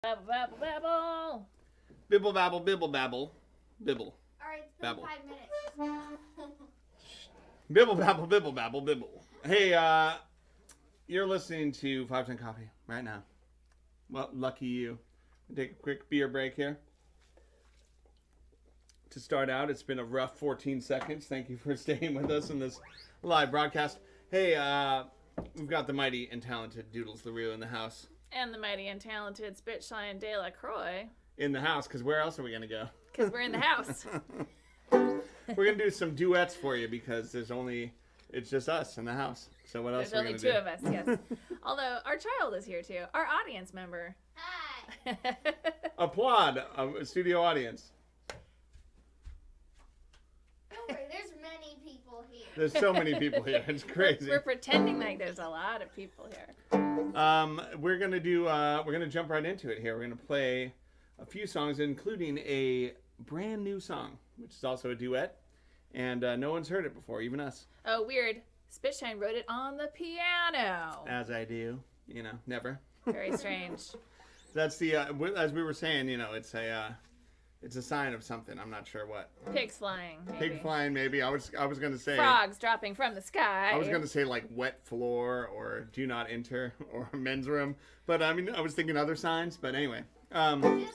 Babble, babble, babble. Bibble, babble, bibble, babble. Bibble. Alright, it's been Babble. 5 minutes. Bibble, babble, bibble, babble, bibble. Hey, you're listening to 510 Coffee right now. Well, lucky you. Take a quick beer break here. To start out, it's been a rough 14 seconds. Thank you for staying with us in this live broadcast. Hey, we've got the mighty and talented Doodles LaRue in the house. And the mighty and talented Spitshine De La Croix. In the house, because where else are we going to go? Because we're in the house. We're going to do some duets for you because it's just us in the house. So what else There's are we only going to two do? of us, yes. Although our child is here too. Our audience member. Hi. Applaud, studio audience. Don't worry, there's many people here. There's so many people here. It's crazy. We're pretending like there's a lot of people here. We're gonna jump right into it here. We're gonna play a few songs, including a brand new song, which is also a duet, and no one's heard it before, even us. Oh, weird. Spitshine wrote it on the piano. As I do, never. Very strange. That's the as we were saying, it's a sign of something. I'm not sure what. Pigs flying. Maybe. Pig flying, maybe. I was gonna say. Frogs dropping from the sky. I was gonna say like wet floor or do not enter or men's room, but I mean I was thinking other signs. But anyway, Just get on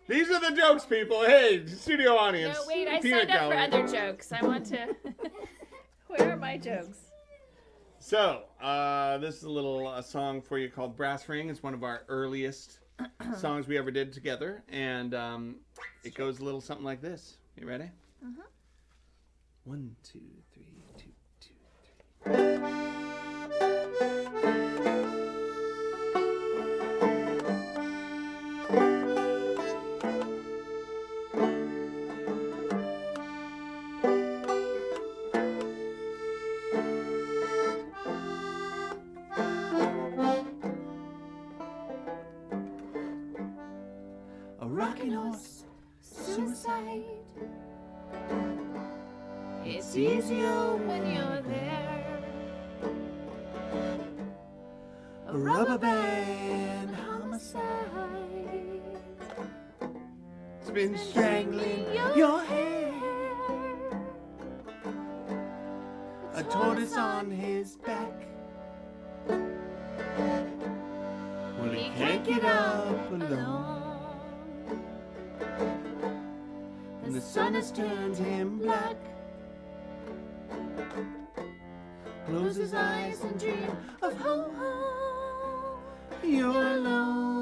these are the jokes, people. Hey, studio audience. No, wait, I Peanut signed up for gallery. other jokes. I want to... Where are my jokes? So, this is a song for you called Brass Ring. It's one of our earliest songs we ever did together, and it goes a little something like this. You ready? Uh-huh. 1, 2, 3, 2, 2, 3. A rocking horse, suicide. It's easier when you're there. A rubber band homicide. It's been strangling your hair. A tortoise on his back. Well, he can't get up alone. And the sun has turned him black. Close his eyes and dream of home. You're alone.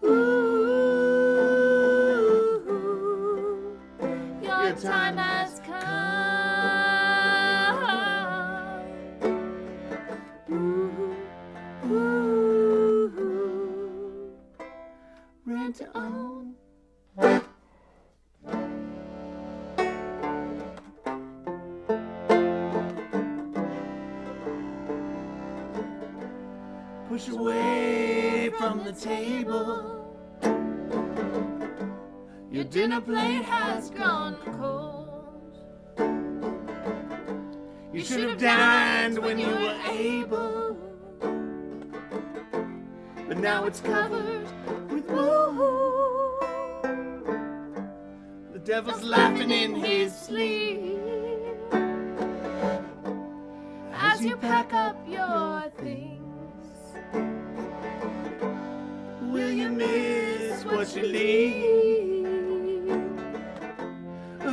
Ooh, Your time has come. Ooh, ooh, rent to own. Push away from the table. Your dinner plate has Gone cold. You should have dined when you were able. But now it's covered with woe. The devil's laughing in his sleep As you pack up your things. Will you miss what you leave?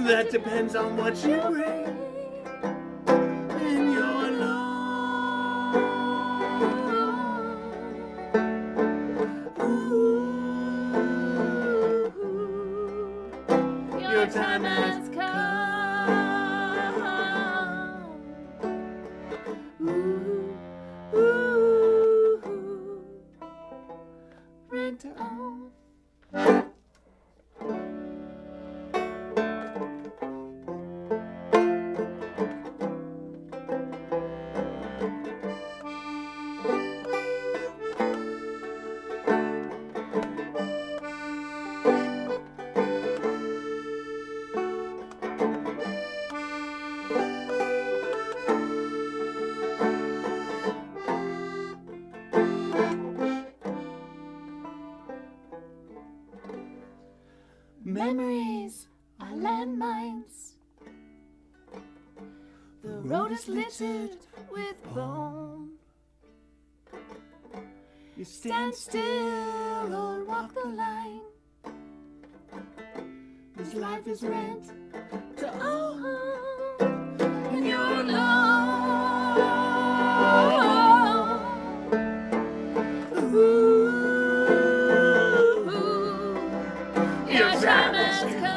That depends on what you bring. And you're alone. Ooh, Your time has come. ooh, ooh, rent to own. memories are landmines. The road is littered with bone. You Stand still or walk the line. This life is rent. To own and you're alone. Ooh, your time has come.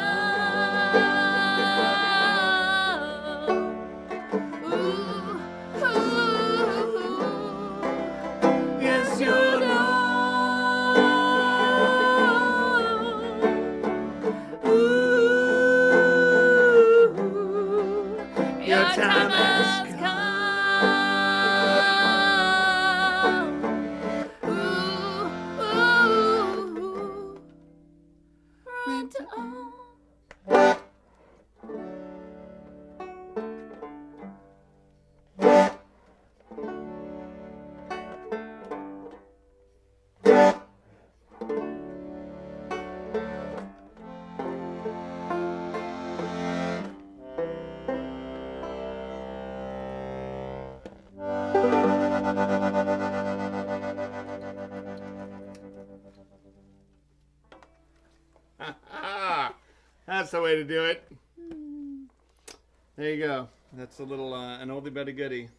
Ooh, Yes, you're your time has come. Run to own. That's the way to do it. There you go. That's a little, an oldie but a goodie.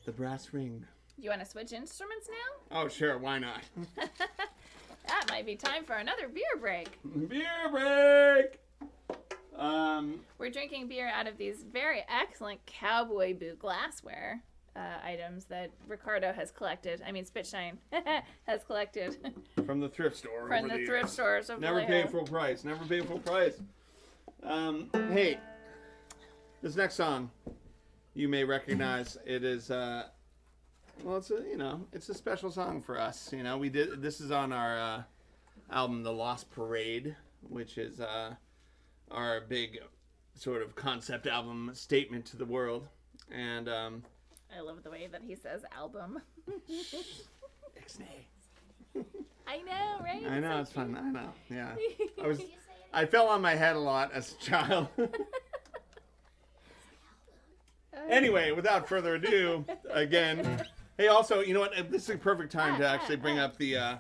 The brass ring. You want to switch instruments now? Oh, sure. Why not? That might be time for another beer break. Beer break! We're drinking beer out of these very excellent cowboy boot glassware items that Ricardo has collected. I mean, Spitshine has collected From the thrift store. from over the thrift stores of Never Vallejo. pay full price. Never pay full price. Hey, this next song you may recognize. It is, well, it's a, it's a special song for us. This is on our album, The Lost Parade, which is our big sort of concept album statement to the world. And I love the way that he says album. Ixnay. I know, right? I know, it's fun. I know, yeah. Did you say it? I fell on my head a lot as a child. Anyway, without further ado, again, hey, also, you know what? This is a perfect time to actually bring up the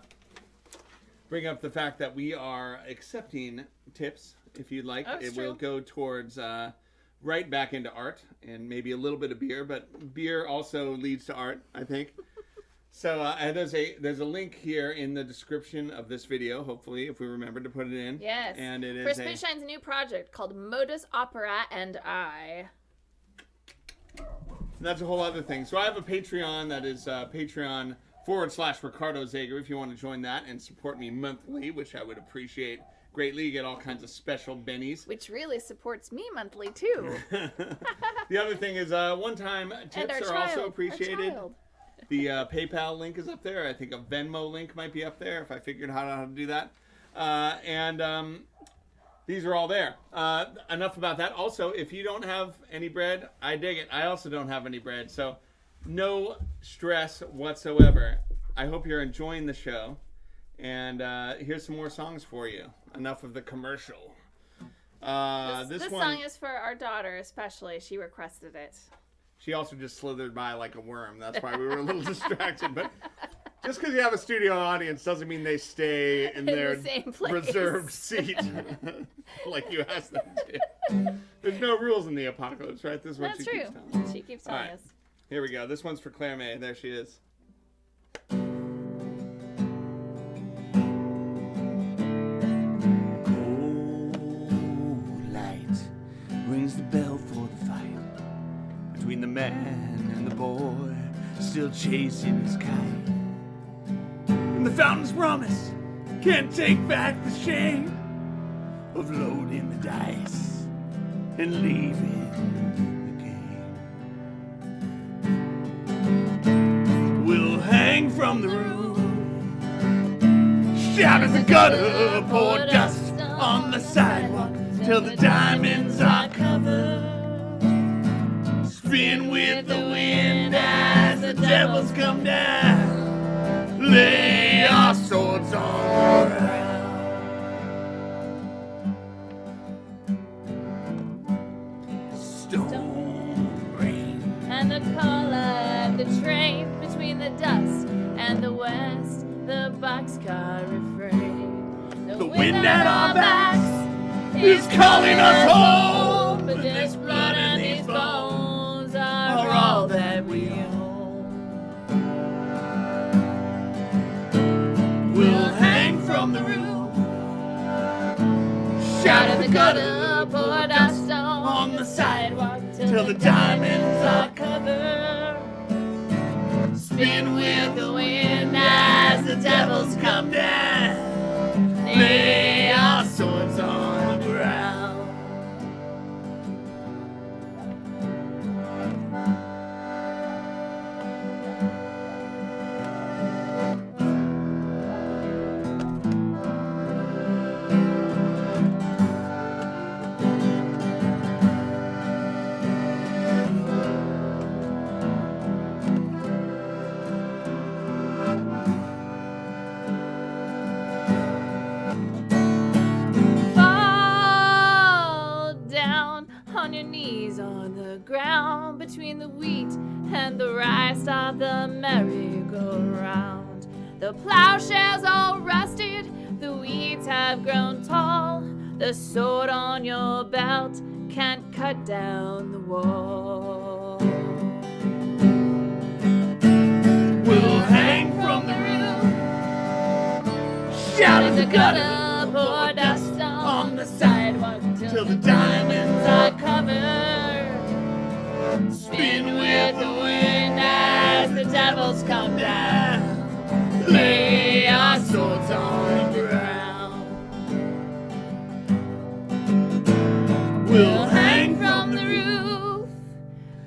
fact that we are accepting tips, if you'd like. Oh, it's It will true. go towards right back into art and maybe a little bit of beer, but beer also leads to art, I think. So there's a link here in the description of this video, hopefully, if we remember to put it in. Yes. And it For is Spitshine's new project called Modus Opera and I. that's a whole other thing. So I have a Patreon that is Patreon.com/Ricardo Zegri if you want to join that and support me monthly, which I would appreciate greatly. You get all kinds of special bennies. Which really supports me monthly, too. The other thing is one-time And tips our are child. also our appreciated. child. The PayPal link is up there. I think a Venmo link might be up there if I figured out how to do that. And these are all there. Enough about that. Also, if you don't have any bread, I dig it. I also don't have any bread. So no stress whatsoever. I hope you're enjoying the show. And here's some more songs for you. Enough of the commercial. This one, song is for our daughter, especially. She requested it. she also just slithered by like a worm. That's why we were a little distracted. But just because you have a studio audience doesn't mean they stay in their the same place. reserved seat like you asked them to. There's no rules in the apocalypse, right? This is what That's she true. keeps telling us. She keeps telling All right. us. Here we go. This one's for Claire May. There she is. Cold light rings the bell for the fight between the man and the boy still chasing his kite. And the fountain's promise can't take back the shame of loading the dice and leaving the game. We'll hang from the roof, shout at the gutter, pour dust on the sidewalk till the diamonds are covered. Spin with the wind as the devils come down. Lay our swords on the ground. boxcar refrain. The wind at our backs is calling us home. But this blood and these bones are all that we own. We'll hang from the roof, shout at the gutter, pour dust on the sidewalk till the diamonds are covered. spin with the wind as the devils come down. Lay our swords on the ground. Fall down on your knees on the ground between the wheat and the rye. Stop the merry-go-round. The plowshares all rusted, the weeds have grown tall. The sword on your belt can't cut down the wall. We'll hang from the roof, shout at the gutter, pour dust on the sidewalk till the diamonds are covered. spin with the wind as the devils come down. lay our swords on the ground. We'll hang from the roof,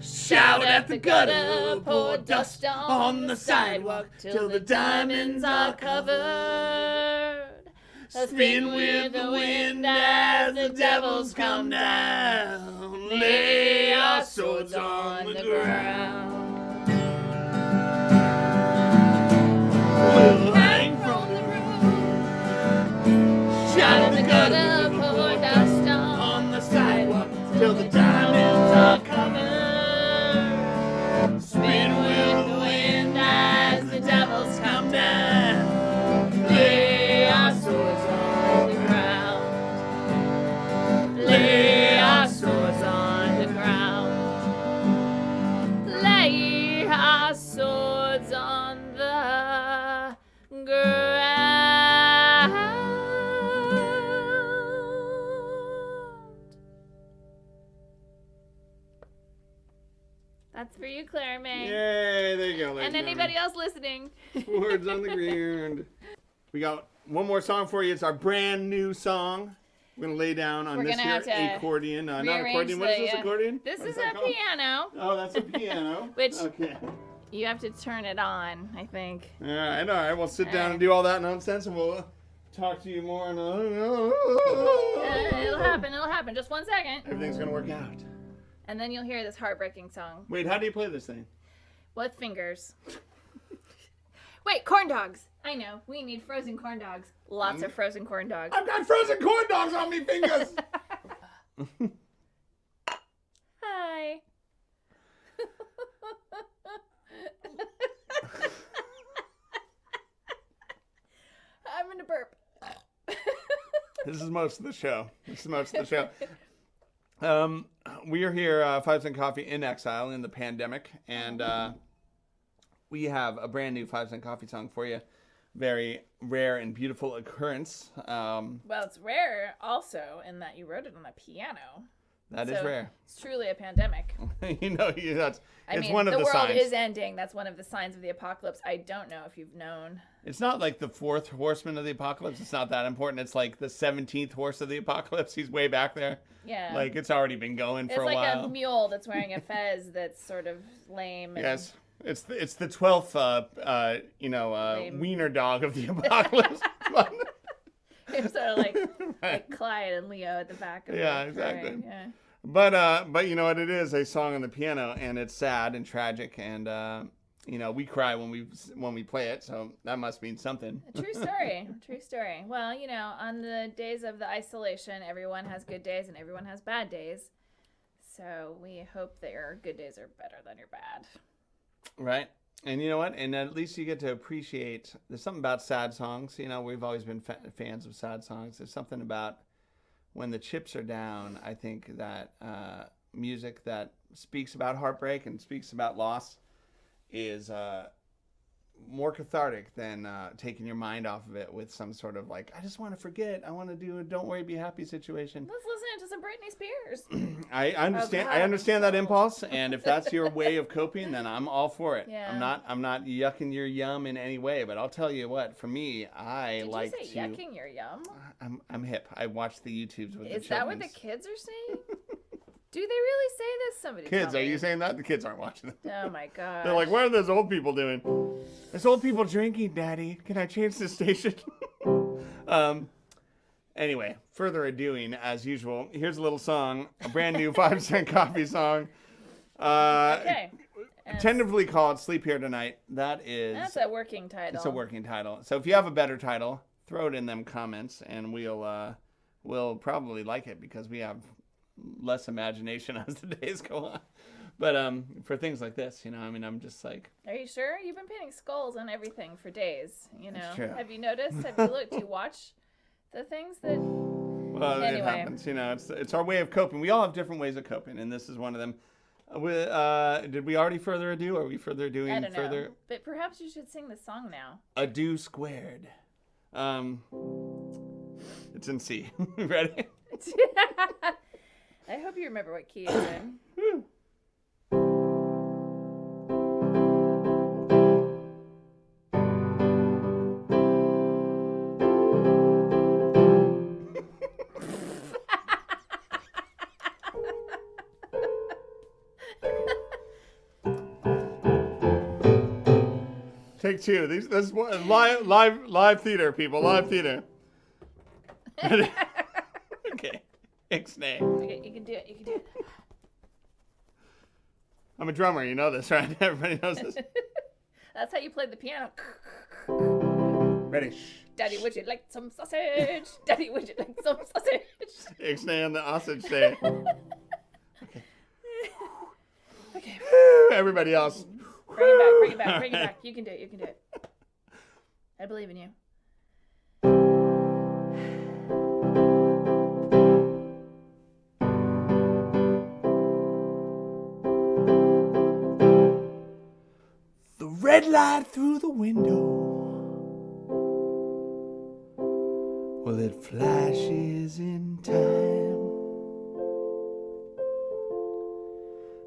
shout at the gutter, pour dust on the sidewalk till the diamonds are covered. Spin with the wind as the devils come down. Lay our swords on the ground. We'll hang from the roof, shout at the gutter, pour dust on the sidewalk till the diamonds are covered. Spin with the wind as the devils come down. Lay our swords on the ground. Lay our swords on the ground. lay our swords on the ground. That's for you, Claire May. Yay, there you go. ladies And anybody else listening. Swords on the ground. We got one more song for you. It's our brand new song. We're going to lay down on We're this gonna have here to accordion. Not rearrange accordion. What is the, this accordion? This What is that a called? piano. Oh, that's a piano. Which- Okay. You have to turn it on, I think. All right. We'll sit down Alright. and do all that nonsense, and we'll talk to you more. And It'll happen. Just 1 second. Everything's going to work out. And then you'll hear this heartbreaking song. Wait, how do you play this thing? With fingers. Wait, corn dogs. I know. We need frozen corn dogs. Lots of frozen corn dogs. I've got frozen corn dogs on me fingers. Hi. I'm gonna burp. This is most of the show. We are here, Five Cent Coffee in exile in the pandemic, and we have a brand new 5 Cent Coffee song for you. Very rare and beautiful occurrence. Well, it's rare also in that you wrote it on a piano. That is rare. It's truly a pandemic. It's I mean, one of the world signs. is ending. That's one of the signs of the apocalypse. I don't know if you've known. It's not like the fourth horseman of the apocalypse. It's not that important. It's like the 17th horse of the apocalypse. He's way back there. Yeah. Like, it's already been going for a while. It's like a mule that's wearing a fez that's sort of lame. And Yes. It's the 12th, wiener dog of the apocalypse. It's sort of like Clyde and Leo at the back of Yeah, the exactly. parade. Yeah. But you know what? It is a song on the piano, and it's sad and tragic, and we cry when we play it, so that must mean something. A true story. True story. Well, on the days of the isolation, everyone has good days and everyone has bad days. So we hope that your good days are better than your bad. Right. And you know what? And at least you get to appreciate. There's something about sad songs. You know, we've always been fans of sad songs. There's something about when the chips are down. I think that music that speaks about heartbreak and speaks about loss is more cathartic than taking your mind off of it with some sort of like, I just want to forget. I want to do a don't worry, be happy situation. Let's listen to some Britney Spears. I understand. Oh, God, I understand that so impulse, and if that's your way of coping, then I'm all for it. Yeah. I'm not yucking your yum in any way, but I'll tell you what. For me, I Did like you say to. yucking your yum? I'm hip. I watch the YouTubes with the Is that what the children's. kids are saying? Do they really say this? Somebody Kids, tell are me. you saying that? The kids aren't watching it. Oh my god. They're like, what are those old people doing? There's old people drinking, Daddy. Can I change the station? Anyway, further ado-ing, as usual, here's a little song, a brand new 5-cent coffee song. Okay. And Tentatively called Sleep Here Tonight. That's a working title. it's a working title. So if you have a better title, throw it in them comments, and we'll probably like it because we have less imagination as the days go on. But for things like this, you know, I mean, I'm just like, Are you sure? You've been painting skulls on everything for days. You know. That's true. Have you noticed? Have you looked? Do you watch the things that? well, it Anyway. happens. You know, it's our way of coping. We all have different ways of coping, and this is one of them. Did we already further ado? Are we further doing I don't further? know. But perhaps you should sing the song now. Ado squared. It's in C. Ready? I hope you remember what key it's in. Take two. This is live theater, people. Live theater. Okay. Ixnay. Okay, you can do it. You can do it. I'm a drummer. You know this, right? Everybody knows this. That's how you play the piano. Ready. Daddy, would you like some sausage? Daddy, would you like some sausage? Ixnay on the osage day. Okay. Everybody else. Bring it back. Bring it back. Bring it back. You can do it. You can do it. I believe in you. The red light through the window. Well, it flashes in time.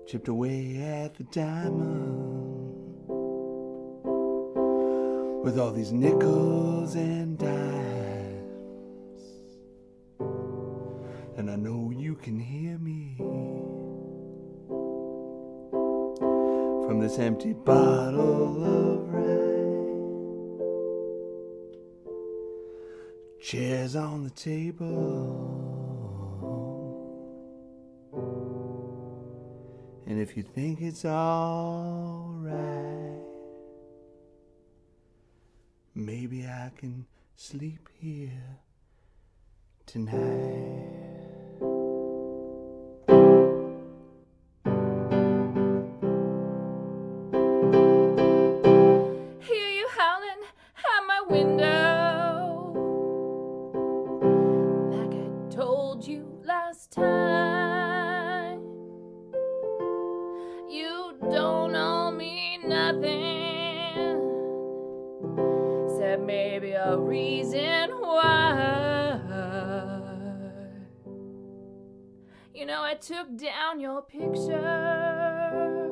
Chipped away at the diamond. With all these nickels and dimes. And I know you can hear me. From this empty bottle of rye. Chairs on the table. And if you think it's all right, maybe I can sleep here tonight. Hear you howling at my window. Like I told you last time. You don't owe me nothing. Except maybe a reason why. You know, I took down your picture.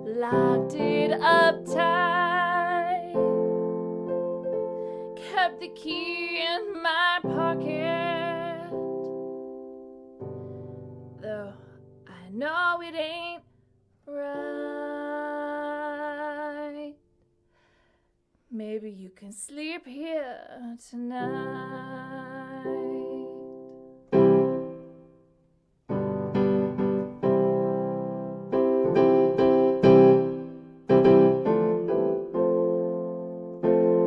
Locked it up tight. Kept the key in my pocket. Though I know it ain't right. Maybe you can sleep here tonight.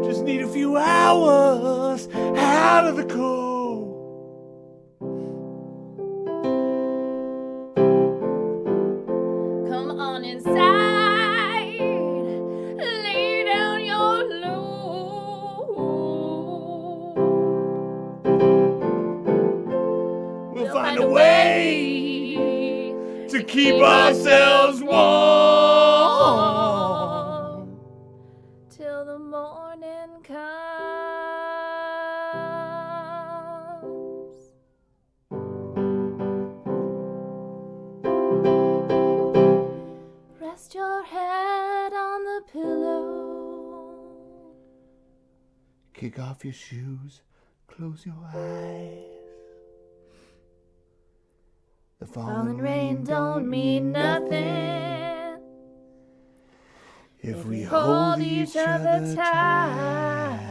Just need a few hours out of the cold. Come on inside. ourselves warm. Till the morning comes. Rest your head on the pillow. Kick off your shoes, close your eyes. The Falling rain don't mean nothing if we hold each other tight.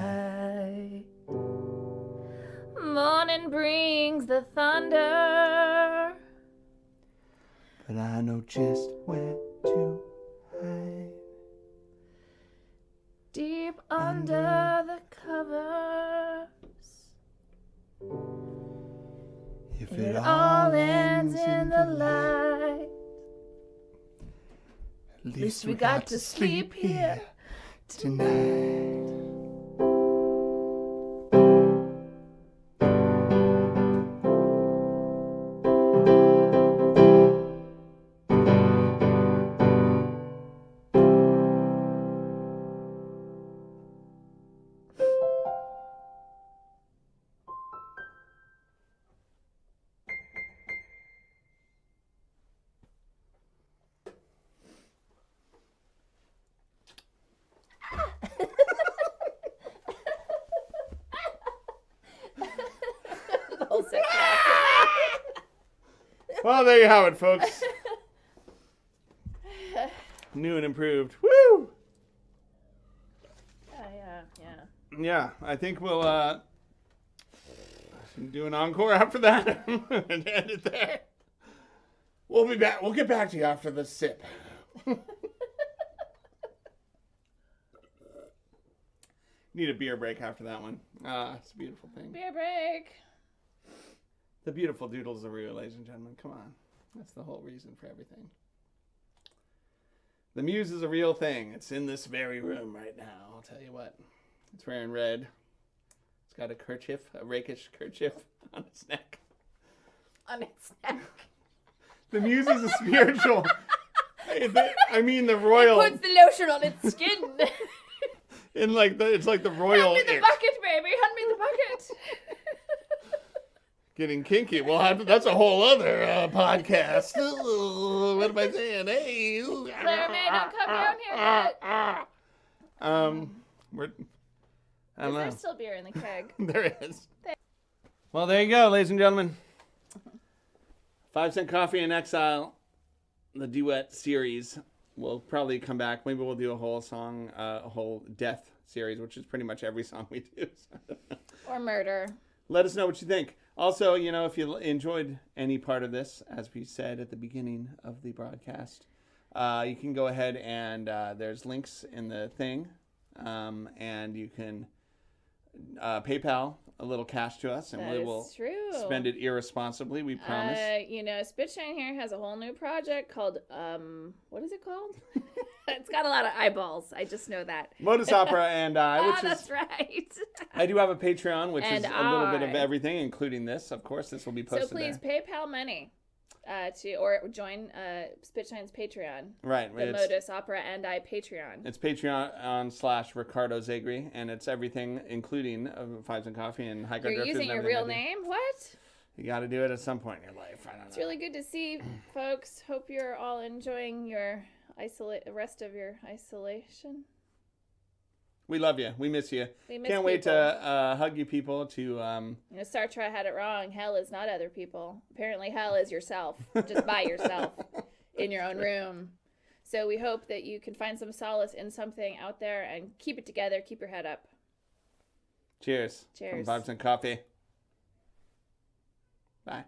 Morning brings the thunder. But I know just where to hide. Deep under the covers. If It all ends in the light. At least we got to sleep here tonight. Well, there you have it, folks. New and improved. Woo! Yeah, I think we'll do an encore after that and end it there. We'll be back. We'll get back to you after the sip. Need a beer break after that one. It's a beautiful thing. Beer break. The beautiful doodles are real, ladies and gentlemen. Come on. That's the whole reason for everything. The muse is a real thing. It's in this very room right now. I'll tell you what. It's wearing red. It's got a kerchief, a rakish kerchief on its neck. On its neck. The muse is a spiritual. I mean, the royal. It puts the lotion on its skin. It's like the royal. Hand me the bucket, baby. Hand me the bucket. Getting kinky. Well, that's a whole other podcast. What am I saying? Hey. Claire May, don't come down here yet. There's still beer in the keg. There is. Well, there you go, ladies and gentlemen. 5 Cent Coffee in Exile, the duet series. We'll probably come back. Maybe we'll do a whole song, a whole death series, which is pretty much every song we do. Or murder. Let us know what you think. Also, if you enjoyed any part of this, as we said at the beginning of the broadcast, you can go ahead and there's links in the thing, and you can PayPal a little cash to us, and we will spend it irresponsibly, we promise. Spitshine here has a whole new project called, what is it called? It's got a lot of eyeballs. I just know that. Modus Opera and I, which that's right. I do have a Patreon, which is a little bit of everything, including this. Of course, this will be posted. So please PayPal money or join Spitshine's Patreon. Right. The Modus Opera and I Patreon. It's Patreon.com/Ricardo Zegri, and it's everything, including 5 Cent Coffee and High Guard. You're using your real name? What? You got to do it at some point in your life. I don't know. It's really good to see, folks. Hope you're all enjoying your rest of your isolation. We love you. We miss you. Can't wait to hug you people. Sartre had it wrong. Hell is not other people. Apparently, hell is yourself, just by yourself, in your own room. So we hope that you can find some solace in something out there and keep it together. Keep your head up. Cheers. Cheers. From 5 Cent Coffee. Bye.